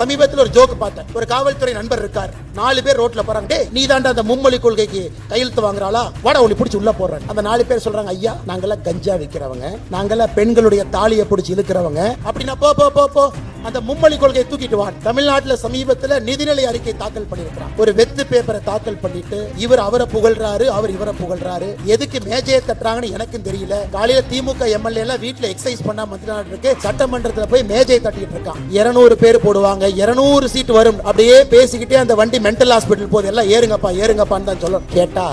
சமீபத்தில் ஒரு ஜோக் பார்த்தேன். ஒரு காவல்துறை நண்பர் இருக்கார். 4 பேர் ரோட்ல போறாங்க. டேய் நீ தாண்டா அந்த மும்மொழி கொள்கைக்கு கையெழுத்து வாங்குறாளா, வாடா உன்னை பிடிச்சி உள்ள போடுறேன். அந்த 4 பேர் சொல்றாங்க, ஐயா நாங்கெல்லாம் கஞ்சா விக்கிறவங்க, நாங்கெல்லாம் பெண்களுடைய தாலியை பிடிச்சி இழுக்கிறவங்க. அப்படின்னா போ போ போ போ அந்த மும்மொழி கொள்கையை தூக்கிட்டு வா. தமிழ்நாட்டுல சமீபத்துல நிதிநிலை அறிக்கை தாக்கல் பண்ணிருக்கிறார். ஒரு வெத்து பேப்பரை தாக்கல் பண்ணிட்டு இவர் அவரை புகழ்றாரு, அவர் இவரை புகழ்றாரு. எதுக்கு மேஜையை தட்டுறாங்கன்னு எனக்கும் தெரியல. காலையில திமுக எம்எல்ஏ எல்லாம் வீட்டுல எக்ஸசைஸ் பண்ணா மத்திய இருக்கு, சட்டமன்றத்துல போய் மேஜையை தட்டிட்டு இருக்கான். 200 பேர் போடுவாங்க, 200 சீட் வரும். அப்படியே பேசிக்கிட்டே அந்த வண்டி மென்டல் ஹாஸ்பிட்டல் போகுது. எல்லாம் ஏறுங்கப்பா ஏறுங்கப்பான்னு தான் சொல்லணும். கேட்டா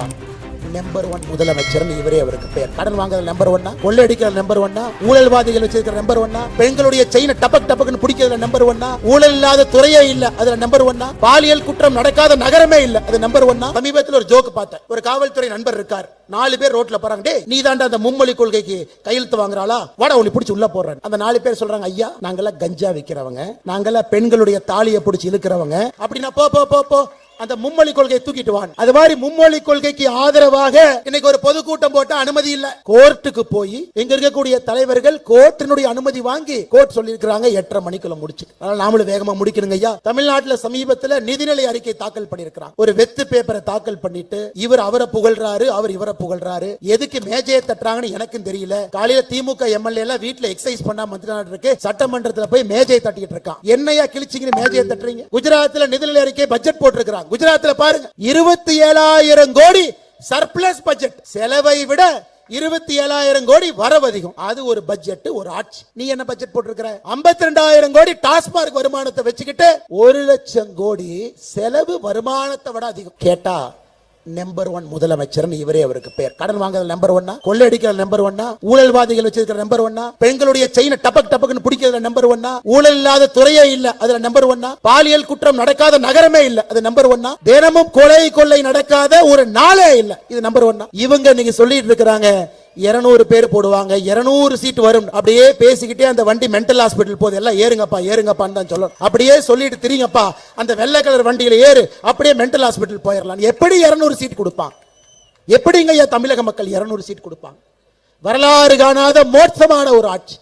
நம்பர் 1 முதலமைச்சர் இவரே அவருக்கு பேர். கடன் வாங்குறது நம்பர் 1, கொள்ளையடிக்கிற நம்பர் 1, ஊழல்வாதிகள் வச்சிருக்கிற நம்பர் 1, பெண்களுடைய செயினை டபக் டபக்னு பிடிக்கிறதுல நம்பர் 1, ஊழல் இல்லாத துறையே இல்ல அதுல நம்பர் 1, பாலியல் குற்றம் நடக்காத நகரமே இல்ல அது நம்பர் 1. சமீபத்தில் ஒரு ஜோக் பார்த்தேன். ஒரு காவல்துறை நண்பர் இருக்கார். 4 பேர் ரோட்ல போறாங்க. டேய் நீ தாண்டா அந்த மும்மொழி கொள்கைக்கு கையெழுத்து வாங்குறாளா, வாடா உன்னை பிடிச்சி உள்ள போடுறேன். அந்த 4 பேர் சொல்றாங்க, ஐயா நாங்கெல்லாம் கஞ்சா விக்கிறவங்க, நாங்கெல்லாம் பெண்களுடைய தாலியை பிடிச்சி இழுக்கிறவங்க. அப்படின்னா போ போ போ போ அந்த மும்மொழி கொள்கையை தூக்கிட்டு வான். அது மாதிரி மும்மொழி கொள்கைக்கு ஆதரவாக இன்னைக்கு ஒரு பொதுக்கூட்டம் போட்ட அனுமதி இல்ல. கோர்ட்டுக்கு போய் எங்க இருக்கக்கூடிய தலைவர்கள் கோர்ட்டினுடைய அனுமதி வாங்கி கோர்ட் சொல்லியிருக்கிறாங்க 8:30 மணிக்குள்ள முடிச்சு. அதனால நாமளும் வேகமா முடிக்கணுங்க ஐயா. தமிழ்நாட்டுல சமீபத்துல நிதிநிலை அறிக்கை தாக்கல் பண்ணிருக்கிறாங்க. ஒரு வெத்து பேப்பரை தாக்கல் பண்ணிட்டு இவர் அவரை புகழ்றாரு, அவர் இவரை புகழ்றாரு. எதுக்கு மேஜையை தட்டுறாங்கன்னு எனக்கும் தெரியல. காலையில திமுக எம்எல்ஏ எல்லாம் வீட்டுல எக்ஸசைஸ் பண்ணா மத்திய இருக்கு, சட்டமன்றத்துல போய் மேஜையை தட்டிட்டு இருக்கான். என்னையா கிழிச்சிங்க மேஜையை தட்டுறீங்க? குஜராத்ல நிதிநிலை அறிக்கை பட்ஜெட் போட்டிருக்கிறாங்க. குஜராத்ல பாருங்க 27,000 கோடி சர்ப்ளஸ் பட்ஜெட். செலவை விட 27,000 கோடி வரவு அதிகம். அது ஒரு பட்ஜெட், ஒரு ஆட்சி. நீ என்ன பட்ஜெட் போட்டிருக்கிற? 52,000 கோடி டாஸ்மார்க் வருமானத்தை வச்சுக்கிட்டு 1 லட்சம் கோடி செலவு வருமானத்தை விட அதிகம். கேட்டா நம்பர் 1 முதலமைச்சர் இவரே அவருக்கு பேர். கடன் வாங்குறது நம்பர் 1, கொள்ளையடிக்கிற நம்பர் 1, ஊழல்வாதிகள் வச்சிருக்கிற நம்பர் 1, பெண்களுடைய செயினை டபக் டபக்னு பிடிக்கிறதுல நம்பர் 1, ஊழல் இல்லாத துறையே இல்ல அதுல நம்பர் 1, பாலியல் குற்றம் நடக்காத நகரமே இல்ல அது நம்பர் 1, தினமும் கொள்ளை நடக்காத ஒரு நாளே இல்ல இது நம்பர் 1. இவங்க நீங்க சொல்லிட்டு இருக்கிறாங்க 200 பேர் போடுவாங்க, 200 சீட் வரும். அப்படியே பேசிக்கிட்டே அந்த வண்டி மென்டல் ஹாஸ்பிட்டல் போகுது. எல்லாம் ஏறுங்கப்பா ஏறுங்கப்பான்னு தான் சொல்லணும். அப்படியே சொல்லிட்டு திரிங்கப்பா அந்த வெள்ளை கலர் வண்டியில ஏறு, அப்படியே மென்டல் ஹாஸ்பிட்டல் போயிடலாம். எப்படி 200 சீட் கொடுப்பாங்க? எப்படிங்க தமிழக மக்கள் 200 சீட் கொடுப்பாங்க? வரலாறு காணாத மோசமான ஒரு ஆட்சி.